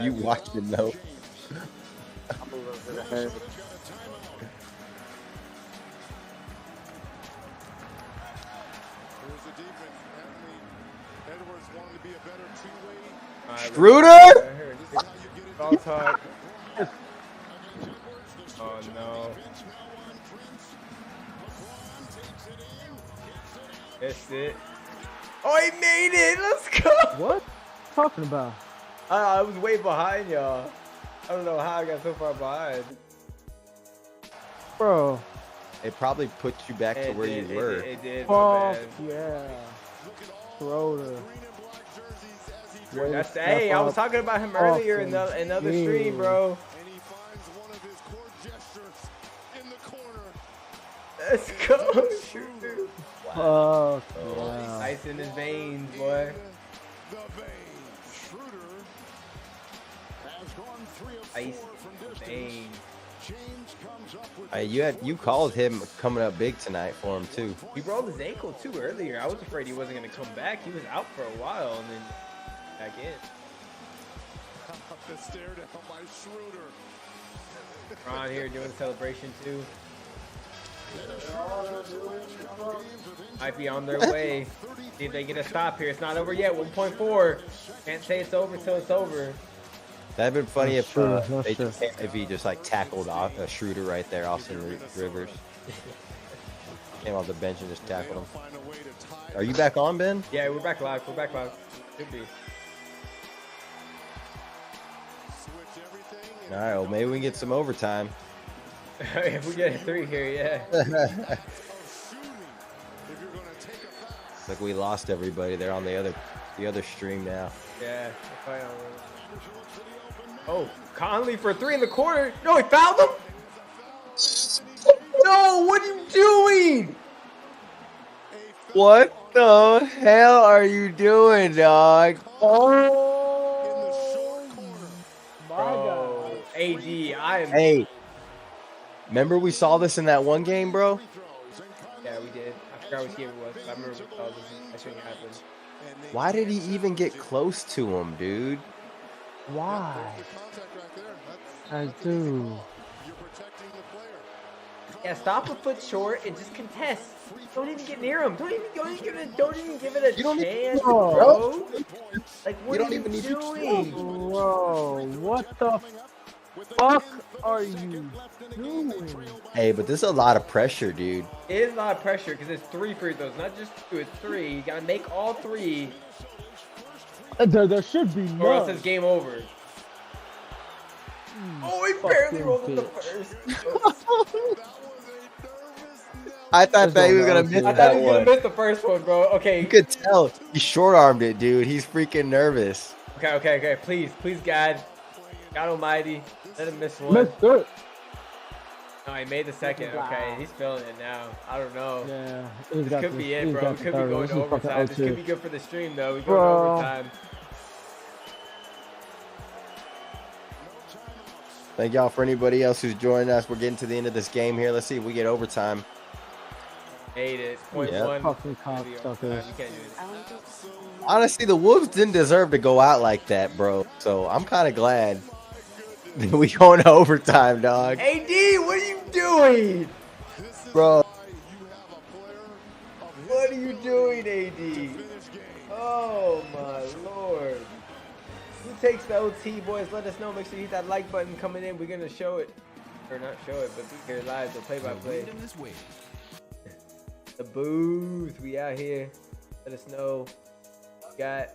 You watched him though. I'm moving to the head. Schroeder? Ball talk. Oh no. That's it. Oh, he made it. Let's go. What? Talking about? I was way behind y'all. I don't know how I got so far behind. Bro. It probably put you back to where you were. It did. Fuck yeah. Schroeder. That's, hey, I was talking about him earlier in another stream, bro. Let's go, Schroeder. Fuck yeah. Ice in his veins, boy. Ice in his veins. You called him coming up big tonight for him too. He rolled his ankle too earlier. I was afraid he wasn't gonna come back. He was out for a while and then back in. The stare down by Schroeder. Ron here doing the celebration too. Might be on their way. See if they get a stop here. It's not over yet. 1.4. Can't say it's over till it's over. That'd been funny if he just like tackled a Schroeder right there, Austin Rivers. Came off the bench and just tackled him. Are you back on, Ben? Yeah, we're back live. We're back live. Should be. All right, well maybe we can get some overtime. If we get a 3 here, yeah. Like we lost everybody. They're on the other stream now. Yeah. Oh, Conley for 3 in the corner. No, he fouled him. No, what are you doing? What the hell are you doing, dog? Bro, AD, I am. Hey, remember we saw this in that one game, bro? Yeah, we did. I forgot which game it was. I remember we saw this. That shouldn't happen. Why did he even get close to him, dude? Why? I do. Yeah, stop a foot short and just contest. Don't even get near him. Don't even give it a chance, bro. Like, what are you doing? Bro, what the fuck are you doing? Hey, but this is a lot of pressure, dude. It is a lot of pressure because it's 3 free throws, not just 2. It's 3. You gotta make all 3. There should be none. Or else it's game over. Oh, he barely rolled in the first. I thought that he was gonna miss I that thought he was one. gonna miss the first one, bro. Okay. You could tell he short-armed it, dude. He's freaking nervous. Okay. Please, God Almighty, let him miss one. Missed it. No, he made the second. Okay, he's feeling it now. I don't know. Yeah, This could be it, bro. It could be going to overtime. This could be good for the stream, though. We go to Bro. overtime. Thank y'all for anybody else who's joining us. We're getting to the end of this game here. Let's see if we get overtime. Made it. Point Yeah. one. Fucking cocksuckers. You can't do this. Honestly, the Wolves didn't deserve to go out like that, bro. So I'm kind of glad that we going to overtime, dog. AD, what are you doing? Bro, What are you doing, AD? Oh, my Lord. Who takes the OT, boys? Let us know. Make sure you hit that like button coming in. We're going to show it. Or not show it, but be here live. The play-by-play. The booth. We out here. Let us know. We got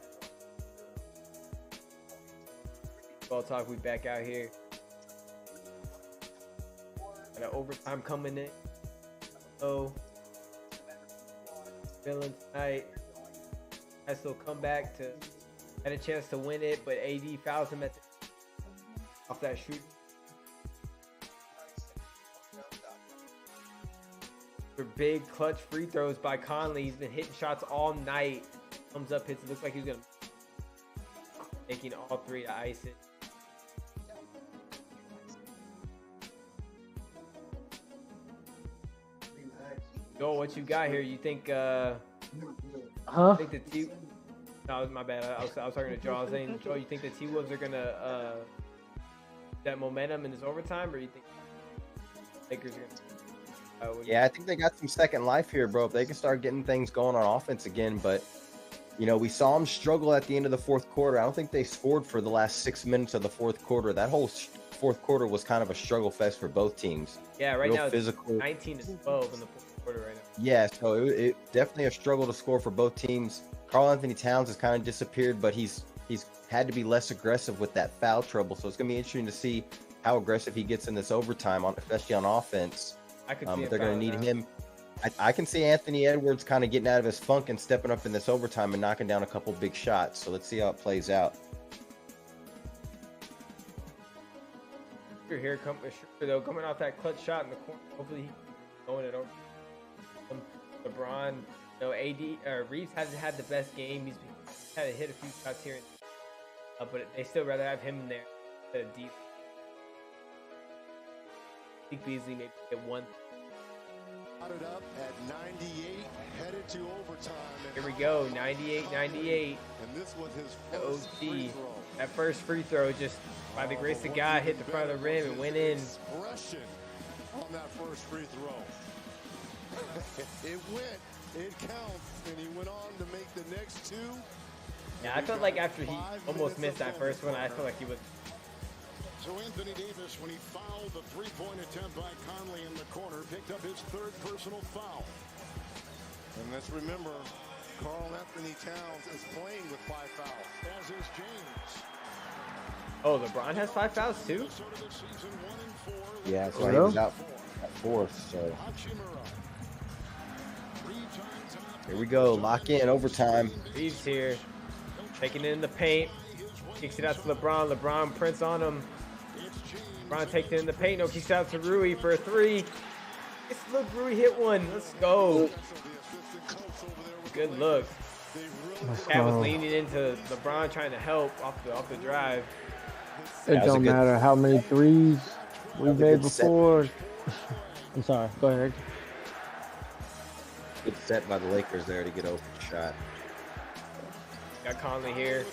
ball talk. We back out here. Got an overtime coming in. So, feeling tonight. Has to come back to had a chance to win it, but AD fouls him at off that shoot. For big clutch free throws by Conley. He's been hitting shots all night. Thumbs up hits. It looks like he's gonna making all 3 to ice it. Joel, what you got here? You think Huh? think the T? No, my bad. I was talking to Joel. I was saying, Joel, you think the T-Wolves are gonna that momentum in this overtime, or you think Lakers are gonna? Yeah, I think they got some second life here, bro. If they can start getting things going on offense again, but you know, we saw them struggle at the end of the fourth quarter. I don't think they scored for the last 6 minutes of the fourth quarter. That whole fourth quarter was kind of a struggle fest for both teams. Yeah, right now physical. It's 19-12 in the fourth quarter right now. Yeah, so it definitely a struggle to score for both teams. Karl Anthony Towns has kind of disappeared, but he's had to be less aggressive with that foul trouble. So it's gonna be interesting to see how aggressive he gets in this overtime, especially on offense. I could see they're gonna need him. I can see Anthony Edwards kind of getting out of his funk and stepping up in this overtime and knocking down a couple big shots. So let's see how it plays out. Here comes though, coming off that clutch shot in the corner. Hopefully he's going it over. LeBron, Reeves hasn't had the best game. He's had to hit a few shots here, but they still rather have him in there instead of deep. I think Beasley maybe get one. It up at 98, headed to overtime. Here we go, 98-98. And this was his The first free OT. throw. That first free throw just by the grace of God hit the front of the rim and went in. Expression on that first free throw. It went, it counts, and he went on to make the next two. Yeah, I felt like after he almost missed that first one, I felt like he was. So Anthony Davis, when he fouled the three-point attempt by Conley in the corner, picked up his third personal foul. And let's remember, Karl Anthony Towns is playing with 5 fouls. As is James. Oh, LeBron has 5 fouls too? Sort of the season 1 and 4. Yeah, that's why he was out at fourth. So Hachimura. 3-time top. here we go, lock in overtime. Reeves here, taking it in the paint, kicks it out to LeBron. LeBron prints on him. LeBron takes it in the paint. No, kicks it out to Rui for a 3. Look, Rui hit one. Let's go. Good look. Cat was leaning into LeBron trying to help off the drive. It don't matter how many threes we made before. I'm sorry. Go ahead. Good set by the Lakers there to get open shot. Got Conley here,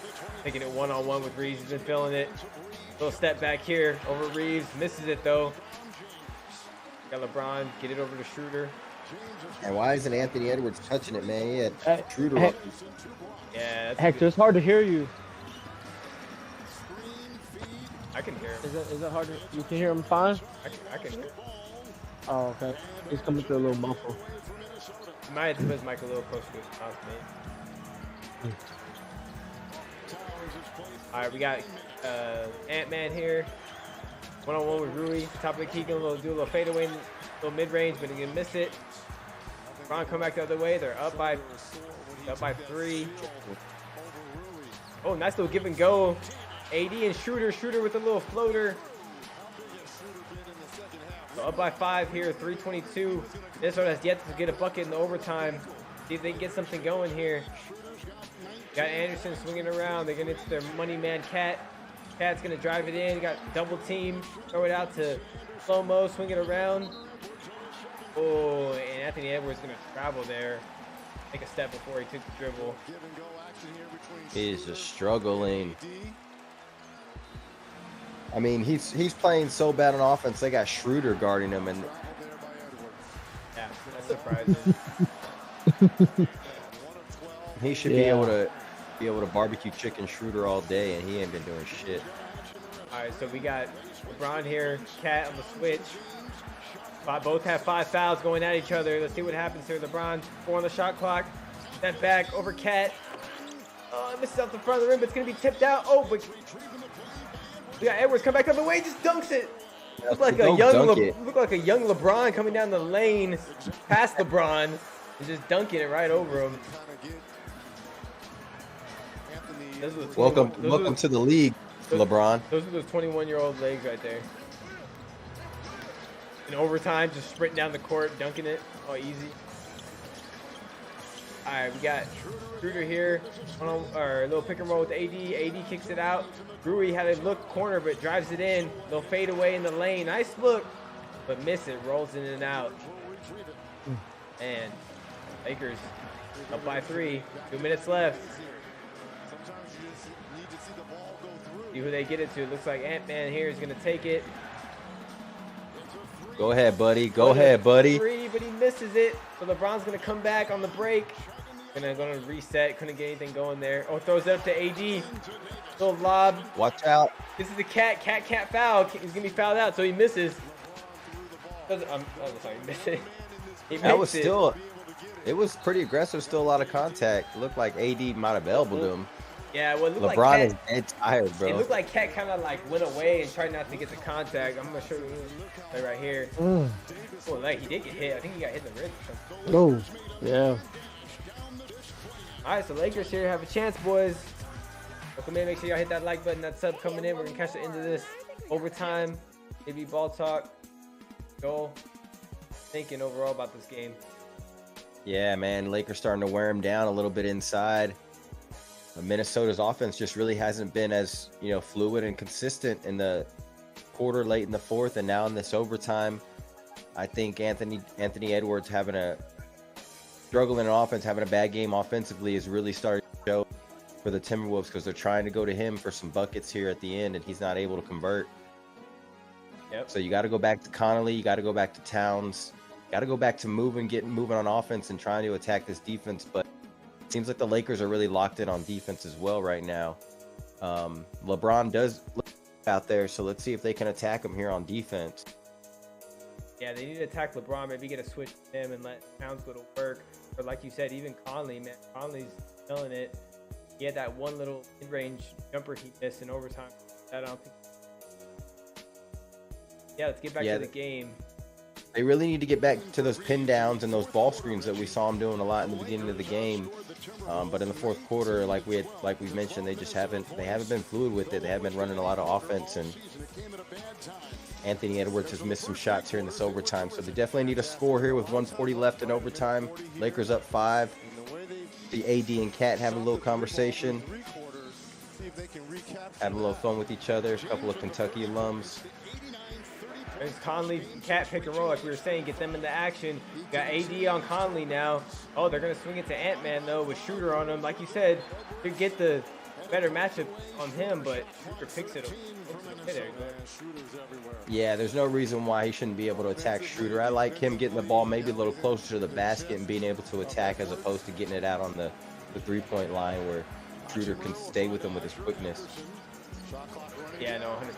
taking it one-on-one with Reeves. He's been feeling it. Little step back here over Reeves. Misses it though. Got LeBron. Get it over to Schroeder. And why isn't Anthony Edwards touching it, man? He had Schroeder up. Yeah. Hector, it's hard to hear you. I can hear him. Is it hard to? You can hear him fine? I can hear him. Oh, okay. He's coming through a little muffled. He might have to put his mic a little closer to his mouth, man. Alright, we got Ant-Man here. One-on-one with Rui. Top of the key, gonna do a little fadeaway, little mid-range, but he's gonna miss it. LeBron come back the other way. They're up by 3. Oh, nice little give and go. AD and Schroeder with a little floater. So up by 5 here, 3:22. This one has yet to get a bucket in the overtime. See if they can get something going here. Got Anderson swinging around. They're gonna get their money man Cat. Cat's gonna drive it in. Got double team. Throw it out to slow-mo. Swing it around. Oh, and Anthony Edwards gonna travel there. Take a step before he took the dribble. He's just struggling. I mean, he's playing so bad on offense. They got Schroeder guarding him, and yeah, that's surprising. he should be able to barbecue chicken Schroeder all day, and he ain't been doing shit. All right, so we got LeBron here, Cat on the switch. Both have 5 fouls going at each other. Let's see what happens here. LeBron 4 on the shot clock. Step back over Cat. Oh, I missed out the front of the rim, but it's gonna be tipped out. Oh, but we got Edwards come back the other way, just dunks it. Look like a young LeBron coming down the lane, past LeBron, and just dunking it right over him. Welcome to the league, LeBron. Those are those 21-year-old legs right there. In overtime, just sprinting down the court, dunking it. Oh, easy. All right, we got Schroeder here, or a little pick and roll with AD. AD kicks it out. Rui had a look corner, but drives it in. They'll fade away in the lane. Nice look, but miss it. Rolls in and out. And Lakers up by 3. 2 minutes left. Sometimes you just need to see the ball go through. See who they get it to. It looks like Ant-Man here is going to take it. Go ahead, buddy. Go ahead, buddy. 3, but he misses it. So LeBron's going to come back on the break. Gonna reset. Couldn't get anything going there. Oh, throws it up to AD. Little lob. Watch out. This is the cat foul. He's gonna be fouled out, so he misses. I'm sorry, he missed it. That was still, it was pretty aggressive. Still a lot of contact. Looked like AD might have elbowed him. Yeah, well, it looked LeBron like is dead tired, bro. It looked like Cat kind of like went away and tried not to get the contact. I'm gonna show you right here. Oh, like he did get hit. I think he got hit in the ribs or something. Oh, yeah. All right, so Lakers here have a chance, boys. Welcome in. Make sure y'all hit that like button. That sub coming in. We're gonna catch the end of this overtime. Maybe ball talk. Joel, thinking overall about this game. Yeah, man. Lakers starting to wear him down a little bit inside. Minnesota's offense just really hasn't been as, fluid and consistent in the quarter, late in the fourth, and now in this overtime. I think Anthony Edwards struggling in offense, having a bad game offensively is really starting to show for the Timberwolves because they're trying to go to him for some buckets here at the end, and he's not able to convert. Yep. So you got to go back to Connolly. You got to go back to Towns. Got to go back to getting moving on offense and trying to attack this defense. But it seems like the Lakers are really locked in on defense as well right now. LeBron does look out there, so let's see if they can attack him here on defense. Yeah, they need to attack LeBron. Maybe get a switch with him and let Towns go to work. Or like you said, even Conley, man. Conley's killing it. He had that one little mid-range jumper he missed in overtime. I don't think. Yeah, let's get back to the game. They really need to get back to those pin downs and those ball screens that we saw them doing a lot in the beginning of the game. But in the fourth quarter, like we mentioned, they haven't been fluid with it. They haven't been running a lot of offense, and Anthony Edwards has missed some shots here in this overtime. So they definitely need a score here with 1:40 left in overtime. Lakers up 5. The AD and Cat having a little conversation, having a little fun with each other. A couple of Kentucky alums. There's Conley, Cat pick and roll, like we were saying, get them into action. Got AD on Conley now. Oh, they're going to swing it to Ant-Man, though, with Shooter on him. Like you said, to get the better matchup on him, but Shooter picks it. Yeah, there's no reason why he shouldn't be able to attack Shooter. I like him getting the ball maybe a little closer to the basket and being able to attack as opposed to getting it out on the three-point line where Shooter can stay with him with his quickness. Yeah, no, 100%.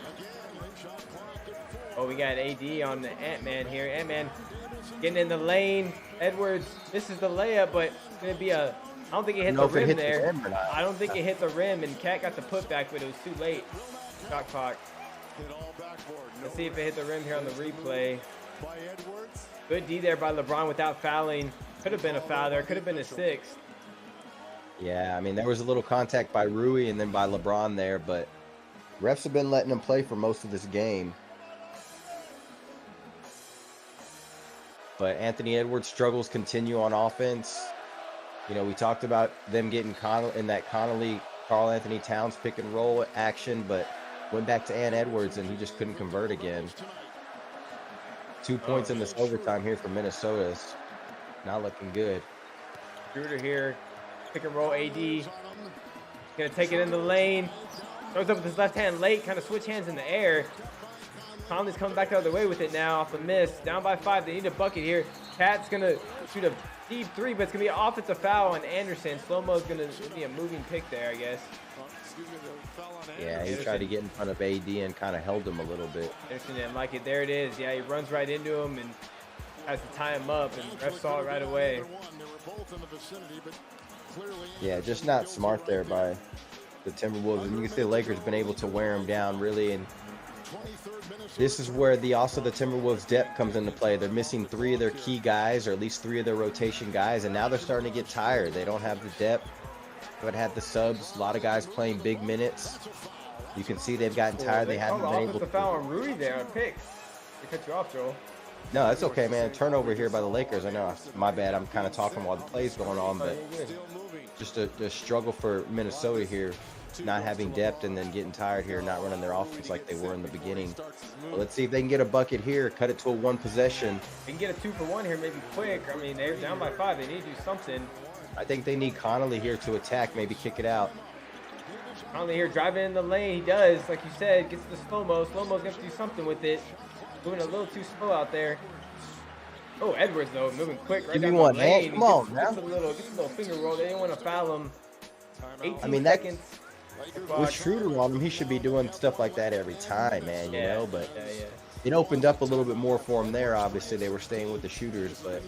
Oh, we got AD on the Ant-Man here. Ant-Man getting in the lane. Edwards misses the layup, but it's going to be I don't think it hit the rim there. I don't think it hit the rim, and Cat got the putback, but it was too late. Shot clock. Let's see if it hit the rim here on the replay. Good D there by LeBron without fouling. Could have been a foul there. Could have been a 6th. Yeah, I mean, there was a little contact by Rui and then by LeBron there, but refs have been letting him play for most of this game. But Anthony Edwards' struggles continue on offense. We talked about them getting in that Connolly, Karl Anthony Towns pick and roll action, but went back to Ant Edwards and he just couldn't convert again. 2 points in this overtime here for Minnesota. It's not looking good. Shooter here, pick and roll AD. Gonna take it in the lane. Throws up with his left hand late, kind of switch hands in the air. Conley's coming back the other way with it now off the miss. Down by 5. They need a bucket here. Cat's going to shoot a deep 3, but it's going to be an offensive foul on Anderson. Slow-mo's going to be a moving pick there, I guess. Yeah, he tried to get in front of AD and kind of held him a little bit. Anderson didn't like it. There it is. Yeah, he runs right into him and has to tie him up, and the ref saw it right away. Yeah, just not smart there by the Timberwolves. And you can see the Lakers been able to wear him down, really, and this is where the Timberwolves depth comes into play. They're missing 3 of their key guys, or at least 3 of their rotation guys, and now they're starting to get tired. They don't have the depth. They haven't had the subs. A lot of guys playing big minutes. You can see they've gotten tired. They haven't been able to. Foul on Rui there, a pick. They cut you off, Joel. No, that's okay, man. Turnover here by the Lakers. I know, my bad. I'm kind of talking while the play's going on, but just a struggle for Minnesota here. not having depth and then getting tired here, not running their offense like they were in the beginning. But let's see if they can get a bucket here, cut it to a 1 possession. They can get a 2 for 1 here, maybe quick. I mean, they're down by 5. They need to do something. I think they need Connolly here to attack, maybe kick it out. Connolly here driving in the lane. He does, like you said, gets the slow-mo. Slow-mo's going to do something with it. Moving a little too slow out there. Oh, Edwards, though, moving quick right down the lane. Come on, man. Gets a little finger roll. They didn't want to foul him. 18 that seconds. with Schroeder on him, he should be doing stuff like that every time, man, you know, but it opened up a little bit more for him there. Obviously, they were staying with the shooters, but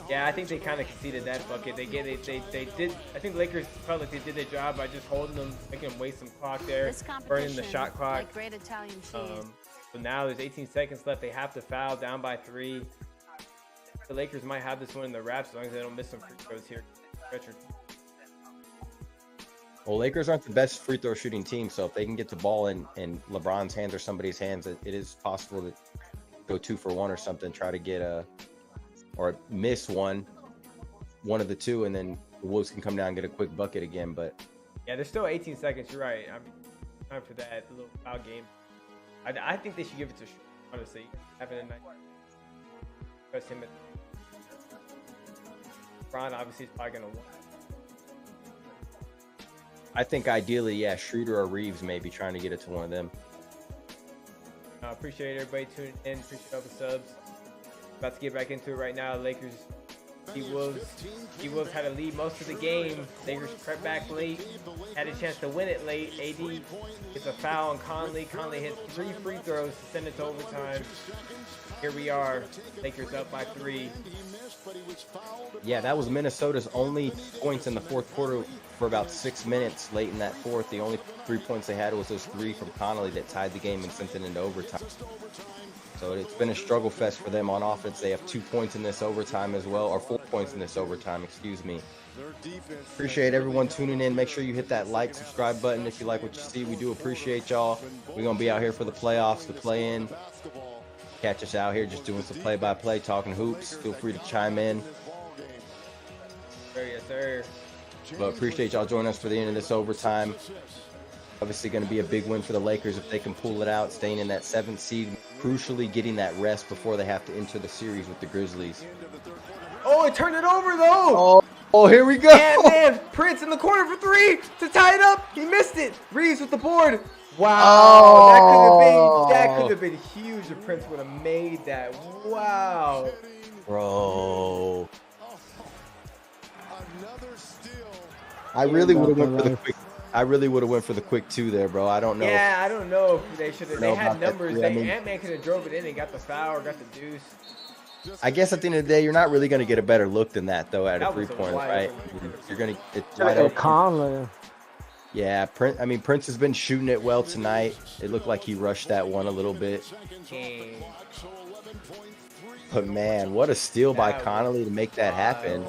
yeah, I think they kind of conceded that bucket. They did. I think the Lakers felt like they did their job by just holding them, making them waste some clock there, burning the shot clock. Like great Italian cheese. So now there's 18 seconds left. They have to foul, down by 3. The Lakers might have this one in the wraps as long as they don't miss some free throws here. well, Lakers aren't the best free throw shooting team, so if they can get the ball in LeBron's hands or somebody's hands, it is possible to go 2 for 1 or something, try to get or miss one of the two, and then the Wolves can come down and get a quick bucket again. But yeah, there's still 18 seconds. You're right. I mean, time for that little foul game. I think they should give it to Schroeder, honestly. Having a nice press him at LeBron obviously is probably gonna win. I think ideally, yeah, Schroeder or Reeves maybe trying to get it to one of them. I appreciate everybody tuning in. Appreciate all the subs. About to get back into it right now. Lakers, Wolves had a lead most of the game. Lakers crept back late, had a chance to win it late. AD gets a foul on Conley. Conley hits 3 free throws to send it to overtime. Here we are, Lakers up by 3. Yeah, that was Minnesota's only points in the fourth quarter for about 6 minutes late in that fourth. The only 3 points they had was those 3 from Connolly that tied the game and sent it into overtime. So it's been a struggle fest for them on offense. They have 2 points in this overtime as well, or 4 points in this overtime, excuse me. Appreciate everyone tuning in. Make sure you hit that like, subscribe button if you like what you see. We do appreciate y'all. We're going to be out here for the playoffs, the play-in. Catch us out here just doing some play-by-play, talking hoops. Feel free to chime in. Yes, sir. But appreciate y'all joining us for the end of this overtime. Obviously going to be a big win for the Lakers if they can pull it out, staying in that 7th seed, crucially getting that rest before they have to enter the series with the Grizzlies. Oh, it turned it over, though. Oh, here we go. Yeah, man. Prince in the corner for 3 to tie it up. He missed it. Reeves with the board. Wow. That could have been huge if Prince would have made that. Wow. Bro. I really would have went for the quick. I really would have went for the quick 2 there, bro. I don't know. Yeah, I don't know if they should have. They had numbers. I mean, Ant-Man could have drove it in and got the foul or got the deuce. I guess at the end of the day, you're not really going to get a better look than that, though, at a 3-point, right? You're going to it's wide open. Conley. Yeah, Prince has been shooting it well tonight. It looked like he rushed that one a little bit. But man, what a steal by Connolly to make that happen.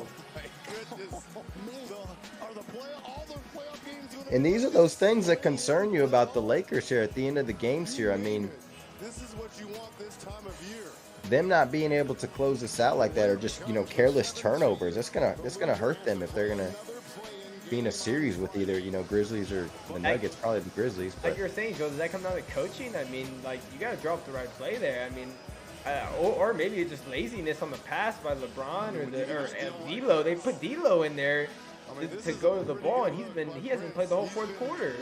And these are those things that concern you about the Lakers here at the end of the games here. I mean, This is what you want this time of year. them not being able to close this out like that, or just, you know, careless turnovers. That's gonna hurt them if they're gonna be in a series with either, you know, Grizzlies or the Nuggets. Probably the Grizzlies. But Like you're saying, Joe, does that come down to coaching? I mean, like you got to draw up the right play there. I mean, or maybe it's just laziness on the pass by LeBron or D'Lo. They put D'Lo in there to go to the ball, and he hasn't played the whole fourth quarter.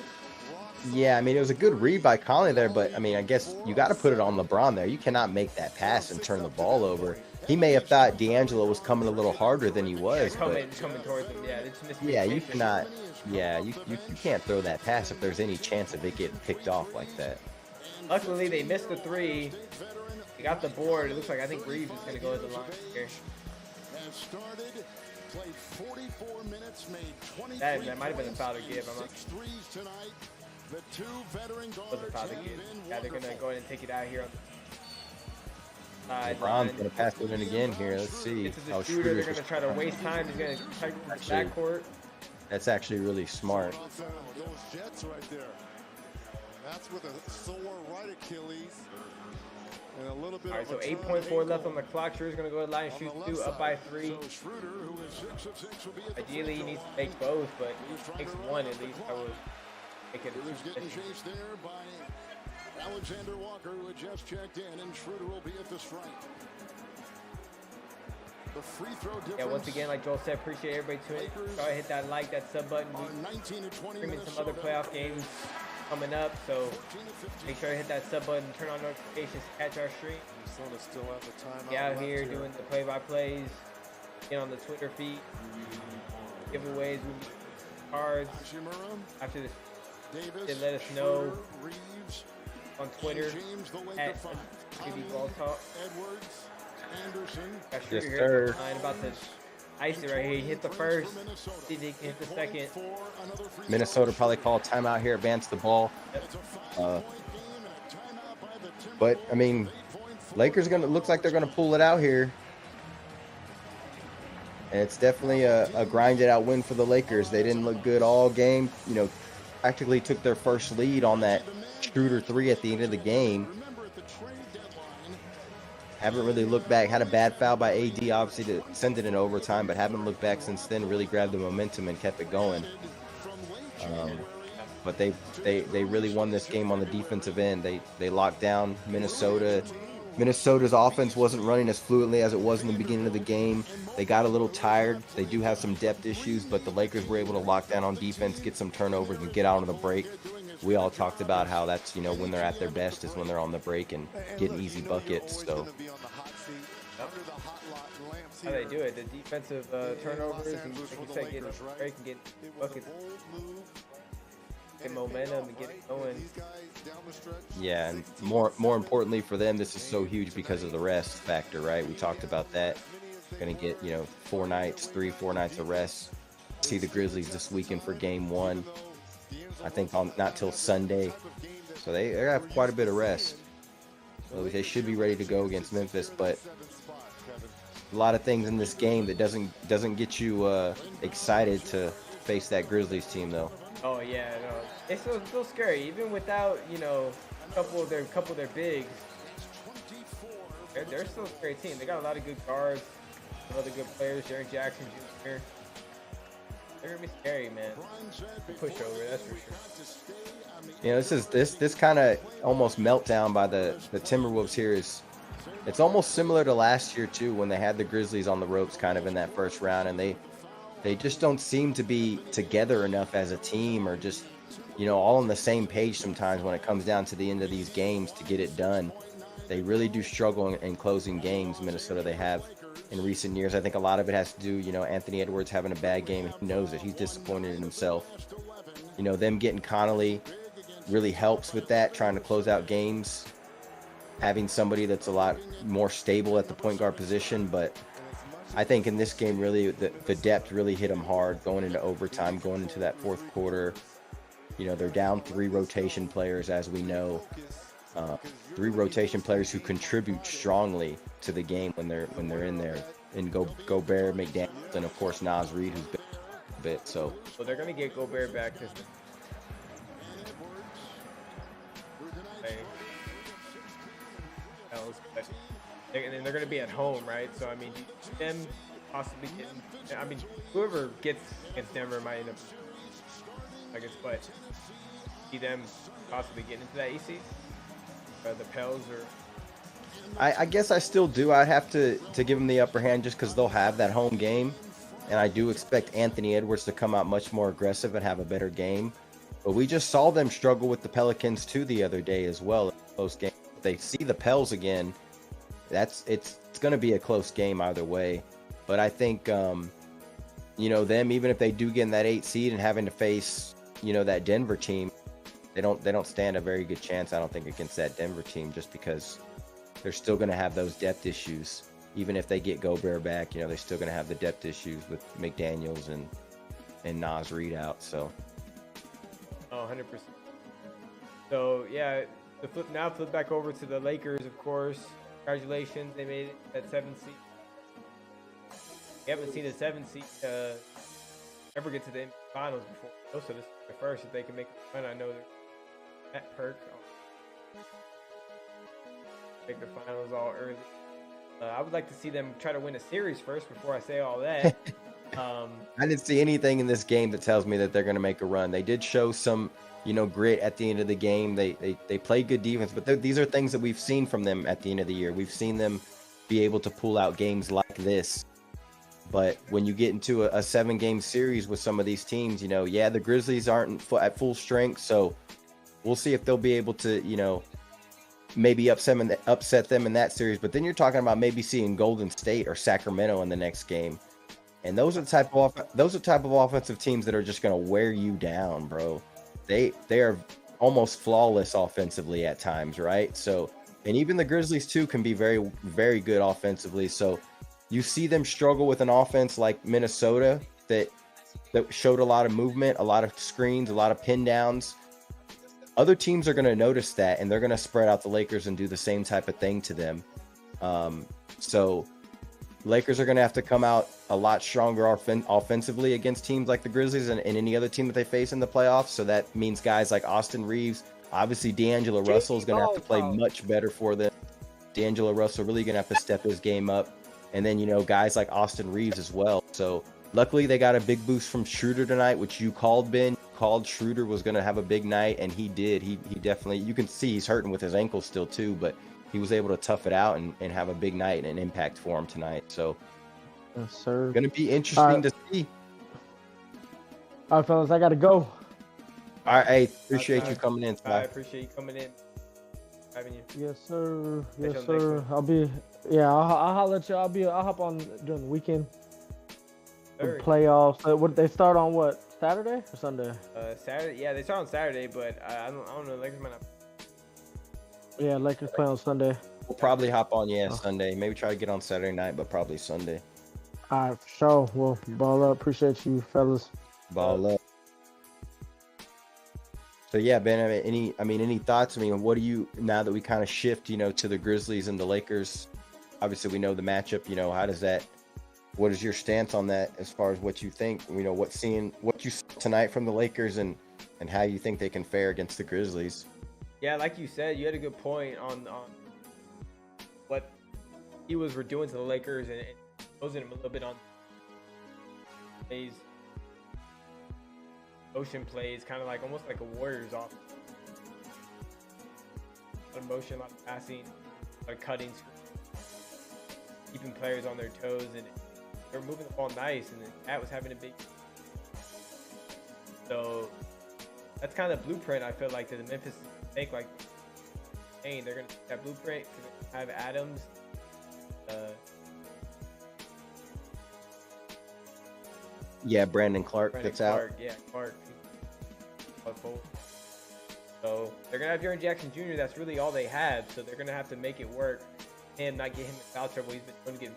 yeah, I mean, it was a good read by Conley there, but I mean, I guess you got to put it on LeBron there. You cannot make that pass and turn the ball over. He may have thought D'Angelo was coming a little harder than he was. Coming towards him. Yeah, it's yeah, you cannot. Yeah, you can't throw that pass if there's any chance of it getting picked off like that. Luckily, they missed the 3. They got the board. It looks like I think Reeves is going to go to the line here. That might have been a foul to give. I'm not was a foul to give. Yeah, they're going to go ahead and take it out here on the LeBron's going to pass it in again here. Let's see. This is a shooter. They're going to try to waste time. He's going to try to the backcourt. That's actually really smart. Those Jets right there. That's with a sore right Achilles. And a little bit All right, of so a 8.4 left on the clock. Schroeder's going to go to the line and shoot two, up by 3. So Schroeder, who is 6 of 6, will be at the Ideally, he free needs to throw. make both, but if he makes one at least, I would make it. He was getting chased there by Alexander Walker, who had just checked in, and Schroeder will be at the strike. The free throw difference. Yeah, once again, like Joel said, appreciate everybody tuning in. Go ahead, hit that like, that sub button. Are 19 to 20 Bringing some Minnesota. other playoff games coming up, so 14 to 15. make sure to hit that sub button, turn on notifications, catch our stream. Minnesota still at the timeout. Get out left here doing the play-by-plays, get on the Twitter feed, giveaways, cards. Hashimura, After this, Davis, then let us know Schroeder, Reeves, on Twitter James, the way at to five. TV Ball Talk. Edwards, Anderson, Got Yes, Schroeder here sir. at the line, about to ice it right here. He hit the first, see if he can hit the second. for another free Minnesota probably call a timeout here, advance the ball. It's a 5-point game and a timeout by the Timberwolves. But I mean, Lakers looks like they're gonna pull it out here. And it's definitely a grinded out win for the Lakers. They didn't look good all game. You know, practically took their first lead on that Schroeder 3 at the end of the game. Remember at the trade deadline, Haven't really looked back. Had a bad foul by AD, obviously, to send it in overtime, but haven't looked back since then. Really grabbed the momentum and kept it going. from late January, But they really won this game on the defensive end. They locked down Minnesota. Minnesota's offense wasn't running as fluently as it was in the beginning of the game. They got a little tired. They do have some depth issues, but the Lakers were able to lock down on defense, get some turnovers, and get out on the break. We all talked about how that's, you know, when they're at their best is when they're on the break and getting easy buckets. So How they do it, the defensive turnovers, and like you said, getting a break and getting buckets, get momentum and get it going. yeah, and more importantly for them, this is so huge because of the rest factor, right? We talked about that. Going to get, you know, 4 nights of rest. See the Grizzlies this weekend for game 1. I think not till Sunday. So they have quite a bit of rest. So they should be ready to go against Memphis, but a lot of things in this game that doesn't get you excited to face that Grizzlies team though. Oh yeah, no, it's still scary even without, you know, a couple of their bigs. They're still a scary team. They got a lot of good guards, some other good players. Jaren Jackson Jr. They're gonna be scary, man. Pushover, that's for sure. You know, this kind of almost meltdown by the Timberwolves here is, it's almost similar to last year too, when they had the Grizzlies on the ropes kind of in that first round, and they just don't seem to be together enough as a team, or just, you know, all on the same page sometimes when it comes down to the end of these games to get it done. They really do struggle in closing games, Minnesota. They have in recent years. I think a lot of it has to do, you know, Anthony Edwards having a bad game. He knows it. He's disappointed in himself. You know, them getting Connolly really helps with that, trying to close out games. Having somebody that's a lot more stable at the point guard position, but I think in this game, really, the depth really hit them hard going into overtime, going into that fourth quarter. You know, they're down 3 rotation players, as we know. 3 rotation players who contribute strongly to the game when they're in there. And Gobert, McDaniels, and of course Nas Reed, who's been a bit. So They're gonna get Gobert back this. And they're going to be at home, right? So, I mean, them possibly getting, I mean, whoever gets against Denver might end up, I guess, but see them possibly getting into that EC? The Pels or... I guess I still do. I have to give them the upper hand just because they'll have that home game. And I do expect Anthony Edwards to come out much more aggressive and have a better game. But we just saw them struggle with the Pelicans too the other day as well. Close game. If they see the Pels again, it's going to be a close game either way. But I think, you know, them, even if they do get in that 8 seed and having to face, you know, that Denver team, they don't stand a very good chance, I don't think, against that Denver team, just because they're still going to have those depth issues. Even if they get Gobert back, you know, they're still going to have the depth issues with McDaniels and Nas Reed out. So. Oh, 100%. So, yeah, flip back over to the Lakers, of course. Congratulations, they made it that 7th seed. We haven't seen a 7th seed ever get to the finals before. So this is the first if they can make a run. I know they're at perk. make the finals all early. I would like to see them try to win a series first before I say all that. I didn't see anything in this game that tells me that they're going to make a run. They did show some, grit at the end of the game. They played good defense, but these are things that we've seen from them at the end of the year. We've seen them be able to pull out games like this. But when you get into a 7-game series with some of these teams, the Grizzlies aren't at full strength, so we'll see if they'll be able to, maybe upset them in that series. But then you're talking about maybe seeing Golden State or Sacramento in the next game. And those are the type of offensive teams that are just going to wear you down, bro. They are almost flawless offensively at times, right? So, and even the Grizzlies too can be very, very good offensively. So you see them struggle with an offense like Minnesota that showed a lot of movement, a lot of screens, a lot of pin downs. Other teams are going to notice that, and they're going to spread out the Lakers and do the same type of thing to them. So Lakers are going to have to come out a lot stronger offensively against teams like the Grizzlies and any other team that they face in the playoffs. So that means guys like Austin Reeves, obviously D'Angelo Russell is going to have to play much better for them. D'Angelo Russell really going to have to step his game up. And then, guys like Austin Reeves as well. So luckily they got a big boost from Schroeder tonight, which you called, Ben. Called Schroeder was going to have a big night, and he did. He definitely, you can see he's hurting with his ankle still too, but he was able to tough it out and have a big night and an impact for him tonight. So yes, sir. Going to be interesting to see. All right, fellas, I got to go. All right, hey, appreciate you coming in. I appreciate you coming in. Having you. Yes, sir. Catch Yes, you on the sir. next I'll holler at you. I'll hop on during the weekend. The Third. playoffs. What they start on? What, Saturday or Sunday? Saturday. Yeah, they start on Saturday, but I don't know. Lakers might not. Yeah, Lakers play on Sunday. We'll probably hop on, Sunday. Maybe try to get on Saturday night, but probably Sunday. All right, for sure. Well, ball up. Appreciate you, fellas. Ball up. So yeah, Ben, any thoughts? What do you, now that we kind of shift, to the Grizzlies and the Lakers? Obviously, we know the matchup. What is your stance on that as far as what you think? What you saw tonight from the Lakers and how you think they can fare against the Grizzlies? Yeah, like you said, you had a good point on what he was doing to the Lakers and exposing him a little bit on plays, motion plays, kind of like almost like a Warriors off. A lot of motion, a lot of passing, a lot of cutting, keeping players on their toes, and they were moving the ball nice, and Pat was having a big. So that's kind of the blueprint I feel like that the Memphis make. Like, hey, they're gonna take that blueprint. Have Adams. Brandon Clark gets out. Yeah, Clark. So they're gonna have Jaren Jackson Jr. That's really all they have. So they're gonna have to make it work. And not get him in foul trouble. He's been going to get.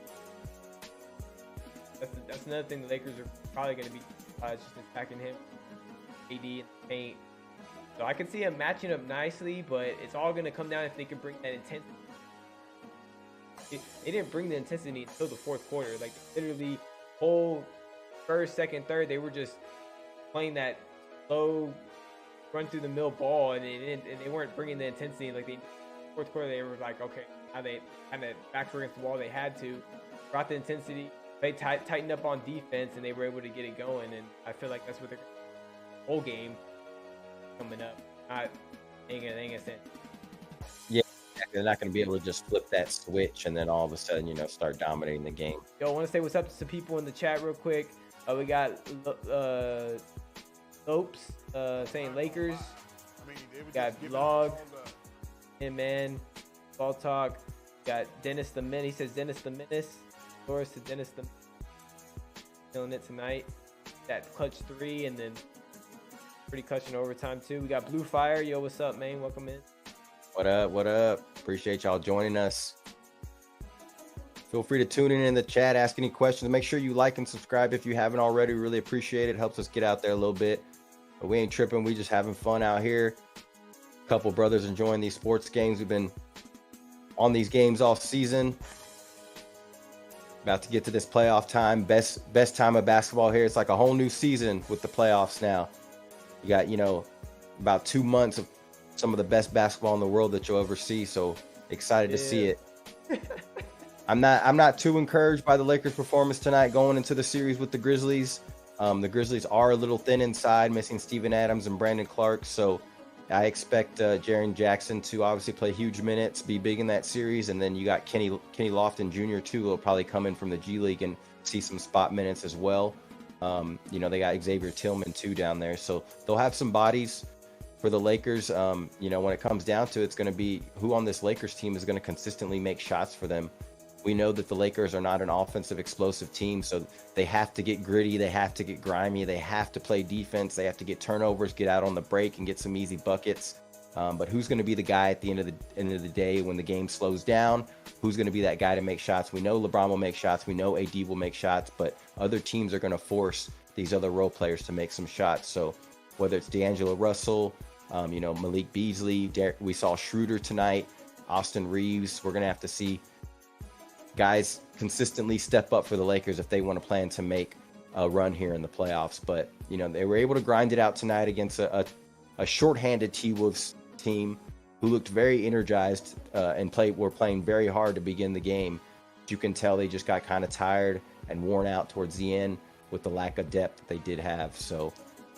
That's another thing the Lakers are probably going to be just attacking him, AD in the paint. So I can see him matching up nicely, but it's all going to come down if they can bring that intensity. They didn't bring the intensity until the fourth quarter. Like, literally, whole first, second, third, they were just playing that slow, run through the middle ball, and they weren't bringing the intensity. Like, fourth quarter, they were like, okay, now they kind of back against the wall. They had to brought the intensity. They tightened up on defense, and they were able to get it going. And I feel like that's what their whole game coming up. Ain't gonna sense. Yeah, they're not going to be able to just flip that switch and then all of a sudden, start dominating the game. Yo, I want to say what's up to some people in the chat real quick. We got Lopes saying Lakers. We got Log. And man, Ball Talk. Got Dennis the Menace. He says Dennis the Menace. Doris to Dennis the killing it tonight. That clutch 3 and then pretty clutch in overtime too. We got Blue Fire. Yo, what's up, man? Welcome in. What up? What up? Appreciate y'all joining us. Feel free to tune in the chat, ask any questions. Make sure you like and subscribe if you haven't already. Really appreciate it. Helps us get out there a little bit. But we ain't tripping. We just having fun out here. A couple brothers enjoying these sports games. We've been on these games all season. About to get to this playoff time. Best time of basketball here. It's like a whole new season with the playoffs now. You got, about 2 months of some of the best basketball in the world that you'll ever see. So Excited to see it. I'm not too encouraged by the Lakers' performance tonight going into the series with the Grizzlies. The Grizzlies are a little thin inside, missing Steven Adams and Brandon Clark. So I expect Jaren Jackson to obviously play huge minutes, be big in that series. And then you got Kenny Lofton Jr. too, who will probably come in from the G League and see some spot minutes as well. They got Xavier Tillman too down there. So they'll have some bodies for the Lakers. When it comes down to it, it's going to be who on this Lakers team is going to consistently make shots for them. We know that the Lakers are not an offensive explosive team, so they have to get gritty, they have to get grimy, they have to play defense, they have to get turnovers, get out on the break and get some easy buckets. But who's going to be the guy at the end of the day when the game slows down? Who's going to be that guy to make shots? We know LeBron will make shots, we know AD will make shots, but other teams are going to force these other role players to make some shots. So whether it's D'Angelo Russell, Malik Beasley, we saw Schroeder tonight, Austin Reeves, we're going to have to see guys consistently step up for the Lakers if they want to plan to make a run here in the playoffs. But they were able to grind it out tonight against a shorthanded T-Wolves team who looked very energized and were playing very hard to begin the game. You can tell they just got kind of tired and worn out towards the end with the lack of depth that they did have. So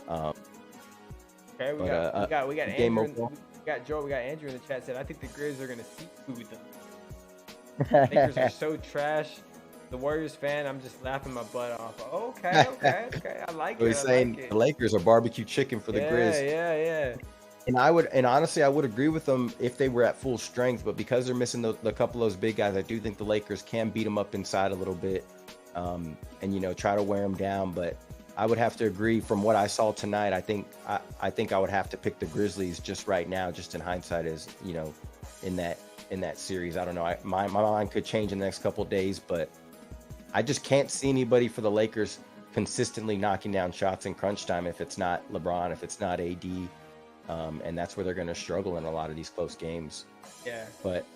okay, we got Andrew. We got Joel. We got Andrew in the chat said, I think the Grizz are going to seafood them. Lakers are so trash. The Warriors fan, I'm just laughing my butt off. Okay. I like it. He's saying the Lakers are barbecue chicken for the Grizz. Yeah. And honestly, I would agree with them if they were at full strength, but because they're missing the couple of those big guys, I do think the Lakers can beat them up inside a little bit, and try to wear them down. But I would have to agree from what I saw tonight. I think I would have to pick the Grizzlies just right now, just in hindsight, as in that series. I don't know. My mind could change in the next couple of days, but I just can't see anybody for the Lakers consistently knocking down shots in crunch time if it's not LeBron, if it's not AD, and that's where they're going to struggle in a lot of these close games. Yeah. But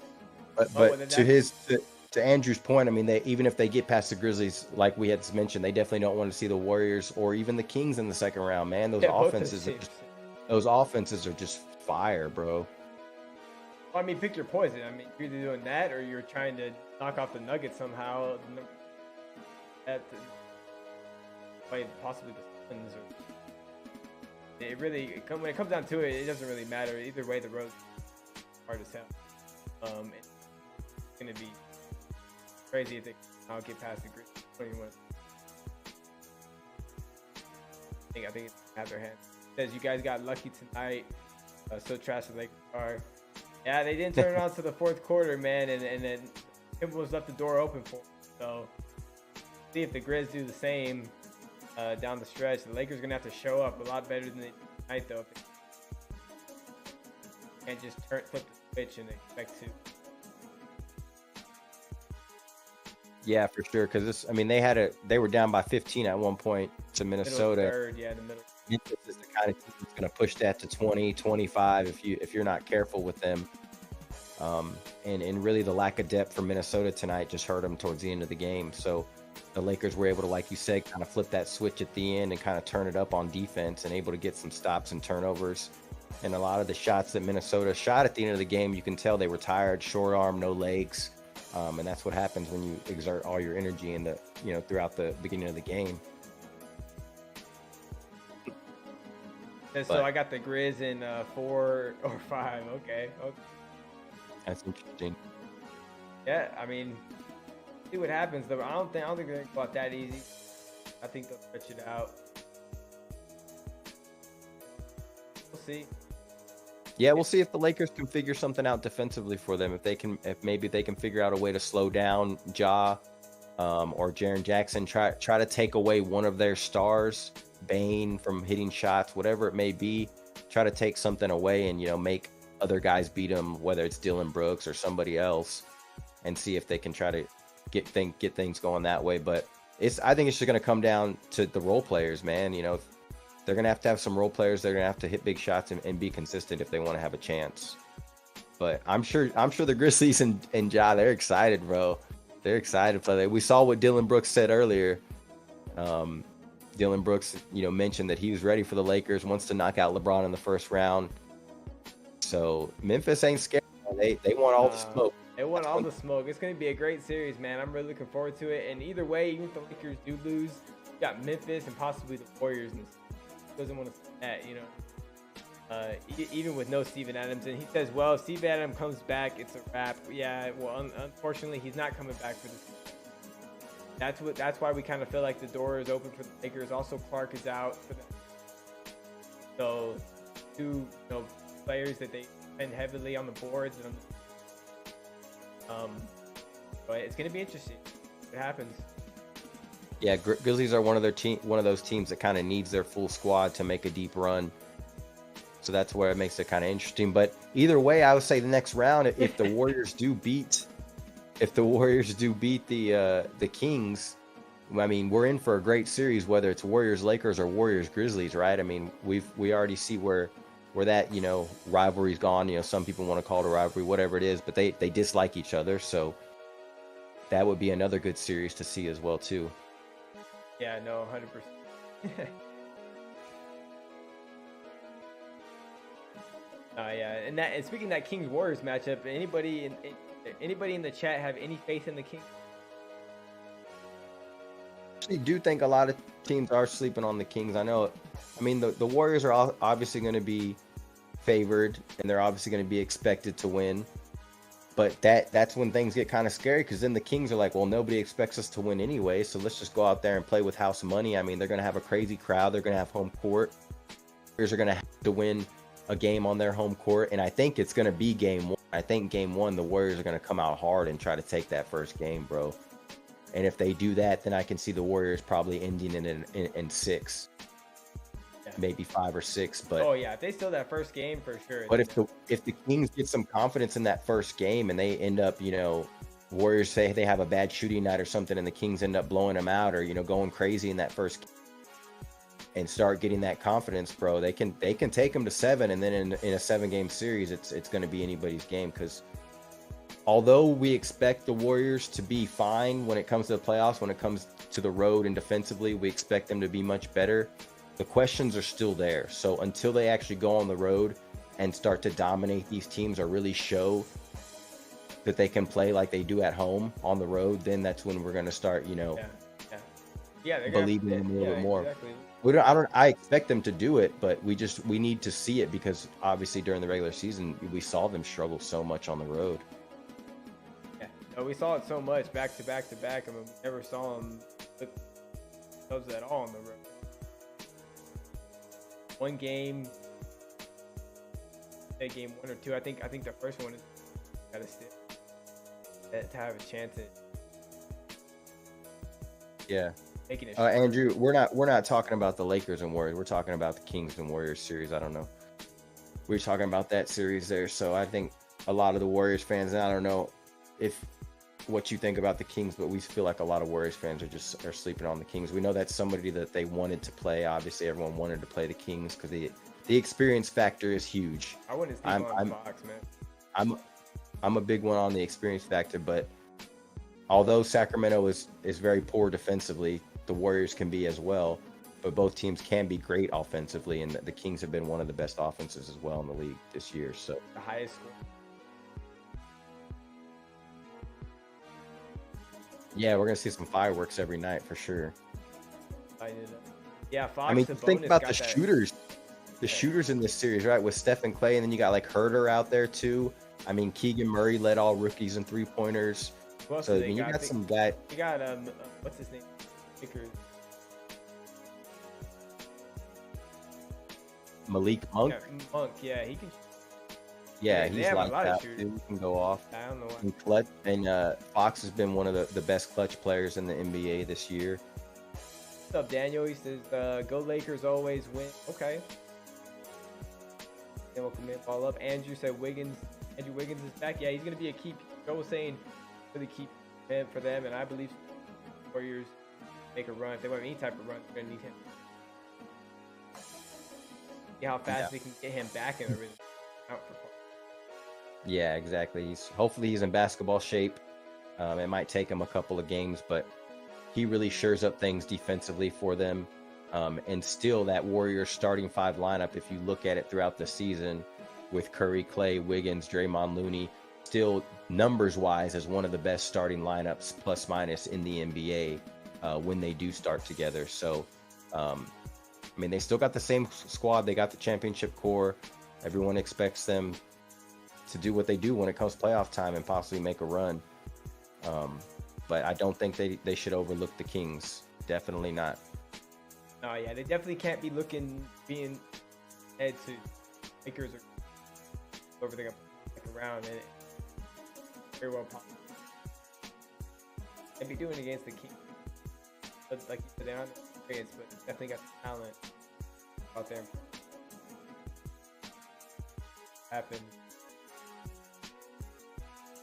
to Andrew's point, I mean, even if they get past the Grizzlies, like we had mentioned, they definitely don't want to see the Warriors or even the Kings in the second round. Man, those offenses are just fire, bro. I mean, pick your poison. I mean, you're either doing that or you're trying to knock off the Nuggets somehow. Possibly the Suns. When it comes down to it, it doesn't really matter. Either way, the road's hard as hell. It's going to be crazy if they get past the Grizzlies. I think it's have their hands. It says you guys got lucky tonight. So trash the Lakers are. Yeah, they didn't turn it on to the fourth quarter, man, and then Timberwolves left the door open for them. So, see if the Grizz do the same down the stretch. The Lakers are going to have to show up a lot better than they did tonight, though. They can't just flip the switch and expect to. Yeah, for sure. Because they were down by 15 at one point to Minnesota. Third, yeah, the middle. Memphis is the kind of team that's going to push that to 20, 25 if you're not careful with them. And really the lack of depth for Minnesota tonight just hurt them towards the end of the game. So the Lakers were able to, like you said, kind of flip that switch at the end and kind of turn it up on defense and able to get some stops and turnovers. And a lot of the shots that Minnesota shot at the end of the game, you can tell they were tired, short arm, no legs. And that's what happens when you exert all your energy throughout the beginning of the game. So I got the Grizz in 4 or 5. Okay. That's interesting. Yeah, I mean, see what happens though. I don't think they're gonna go out that easy. I think they'll stretch it out. We'll see. Yeah, we'll see if the Lakers can figure something out defensively for them. If maybe they can figure out a way to slow down Ja or Jaren Jackson, try to take away one of their stars, Bane, from hitting shots, whatever it may be. Try to take something away and make other guys beat them, whether it's Dylan Brooks or somebody else, and see if they can try to get things going that way. But I think it's just going to come down to the role players, man. They're going to have some role players. They're going to have to hit big shots and be consistent if they want to have a chance. But I'm sure the Grizzlies and Ja, they're excited, bro. They're excited for that. We saw what Dylan Brooks said earlier. Dylan Brooks, mentioned that he was ready for the Lakers, wants to knock out LeBron in the first round. So Memphis ain't scared. They want all the smoke. They want all the smoke. It's going to be a great series, man. I'm really looking forward to it. And either way, even if the Lakers do lose, you got Memphis and possibly the Warriors. And doesn't want to see that, you know. Even with no Steven Adams. And he says, well, if Steven Adams comes back, it's a wrap. Yeah, well, unfortunately, he's not coming back for this. That's why we kind of feel like the door is open for the Lakers. Also, Clark is out for them. So, two players that they spend heavily on the boards. And but it's going to be interesting. It happens. Yeah, Grizzlies are one of those teams that kind of needs their full squad to make a deep run. So that's where it makes it kind of interesting. But either way, I would say the next round, if the Warriors do beat the Kings, I mean, we're in for a great series, whether it's Warriors Lakers or Warriors Grizzlies, right? I mean, we already see where that, rivalry's gone. Some people want to call it a rivalry, whatever it is, but they dislike each other. So that would be another good series to see as well, too. Yeah, no, 100%. Yeah, and speaking of that Kings Warriors matchup, anybody in the chat have any faith in the Kings? I do think a lot of teams are sleeping on the Kings. I know. I mean, the Warriors are obviously going to be favored, and they're obviously going to be expected to win. But that's when things get kind of scary, because then the Kings are like, well, nobody expects us to win anyway, so let's just go out there and play with house money. I mean, they're going to have a crazy crowd. They're going to have home court. Warriors are going to have to win a game on their home court, and I think it's going to be game one. I think game one, the Warriors are going to come out hard and try to take that first game, bro. And if they do that, then I can see the Warriors probably ending in 6, maybe 5 or 6. But oh yeah, if they steal that first game, for sure. But if the Kings get some confidence in that first game and they end up, Warriors say they have a bad shooting night or something, and the Kings end up blowing them out or going crazy in that first game, and start getting that confidence, bro, they can take them to 7, and then in a 7-game series, it's going to be anybody's game. Because although we expect the Warriors to be fine when it comes to the playoffs, when it comes to the road and defensively, we expect them to be much better. The questions are still there. So until they actually go on the road and start to dominate these teams or really show that they can play like they do at home on the road, then that's when we're going to start, believing in them a little bit more. Exactly. I expect them to do it, but we need to see it, because obviously during the regular season we saw them struggle so much on the road. Yeah, no, we saw it so much back to back to back. I mean, we never saw them put themselves at all on the road. One game, say game 1 or 2. I think the first one is gotta stick to have a chance at. Yeah. Making it Andrew, we're not talking about the Lakers and Warriors. We're talking about the Kings and Warriors series. I don't know. We're talking about that series there. So I think a lot of the Warriors fans, and I don't know what you think about the Kings, but we feel like a lot of Warriors fans are sleeping on the Kings. We know that's somebody that they wanted to play. Obviously, everyone wanted to play the Kings because the experience factor is huge. I wouldn't sleep on Fox, man. I'm a big one on the experience factor, but although Sacramento is very poor defensively, the Warriors can be as well, but both teams can be great offensively, and the Kings have been one of the best offenses as well in the league this year. So the highest score. Yeah, we're gonna see some fireworks every night for sure. Yeah, Fox. I mean, think about the shooters. The shooters in this series, right? With Steph and Clay, and then you got like Herter out there too. I mean, Keegan Murray led all rookies in 3-pointers. So I mean, you got some guy. You got what's his name? Malik Monk. Yeah, Monk, yeah, he can. Yeah, he's like that too. He can go off. I don't know why. And clutch, and Fox has been one of the best clutch players in the NBA this year. What's up, Daniel? He says, "Go Lakers, always win." Okay. Then we'll come in, follow up. Andrew said Andrew Wiggins is back. Yeah, he's gonna be a key. Joe was saying really keep him for them, and I believe Warriors make a run. If they want any type of run, they're gonna need him. See how fast they can get him back in the rhythm. Out for fun. Yeah, exactly. Hopefully he's in basketball shape. It might take him a couple of games, but he really shores up things defensively for them. And still, that Warriors starting 5 lineup, if you look at it throughout the season, with Curry, Clay, Wiggins, Draymond, Looney, still numbers wise as one of the best starting lineups plus minus in the NBA when they do start together. So I mean, they still got the same squad. They got the championship core. Everyone expects them to do what they do when it comes playoff time and possibly make a run. But I don't think they should overlook the Kings. Definitely not. No, yeah, they definitely can't be being head to Lakers or whoever they're gonna around, and it very well possible. They'd be doing it against the Kings. But like you said, they're not the greatest, but definitely got the talent out there. Happen.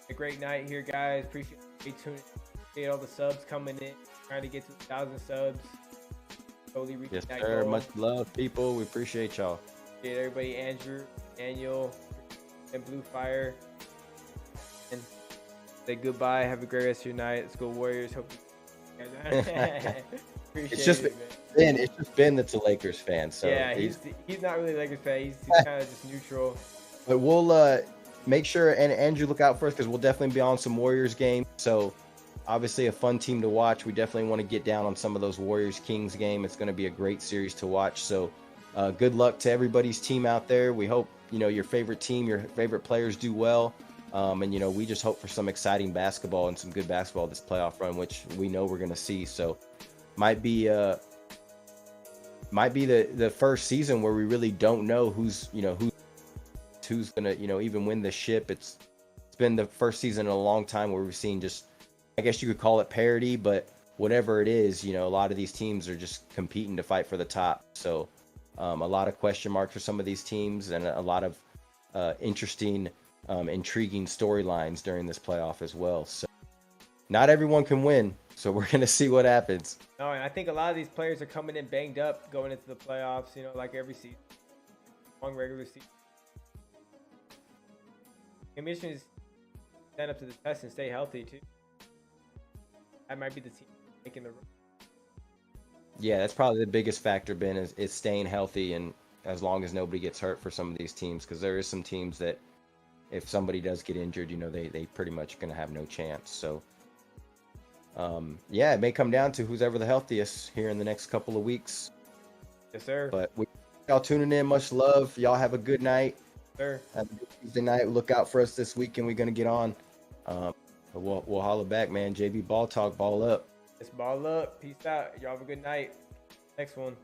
A great night here, guys. Appreciate tuning. Appreciate all the subs coming in. Trying to get to 1,000 subs. Totally reaching Yes, that sir. goal. Much love, people. We appreciate y'all. Appreciate everybody. Andrew, Daniel, and Blue Fire. And say goodbye. Have a great rest of your night. Let's go Warriors. Hope you guys It's just Ben that's a Lakers fan. So yeah, he's not really a Lakers fan. He's kind of just neutral. But we'll make sure, and Andrew, look out for us because we'll definitely be on some Warriors games. So obviously a fun team to watch. We definitely want to get down on some of those Warriors-Kings game. It's going to be a great series to watch. So good luck to everybody's team out there. We hope, your favorite team, your favorite players do well. And, we just hope for some exciting basketball and some good basketball this playoff run, which we know we're going to see. So might be the first season where we really don't know who's gonna even win the ship. It's been the first season in a long time where we've seen just, I guess you could call it parity, but whatever it is, a lot of these teams are just competing to fight for the top. So a lot of question marks for some of these teams and a lot of interesting, intriguing storylines during this playoff as well. So not everyone can win, so we're gonna see what happens. No, and I think a lot of these players are coming in banged up going into the playoffs, like every season. Long regular season. Commissioners stand up to the test and stay healthy too. That might be the team making the run. Yeah, that's probably the biggest factor, Ben, is staying healthy, and as long as nobody gets hurt for some of these teams, because there is some teams that if somebody does get injured, they pretty much going to have no chance. So yeah, it may come down to who's ever the healthiest here in the next couple of weeks. Yes, sir. But y'all tuning in, much love. Y'all have a good night. Sir. Have a good Tuesday night. Look out for us this weekend. We're gonna get on. We'll holler back, man. JB Ball Talk, ball up. It's ball up. Peace out. Y'all have a good night. Next one.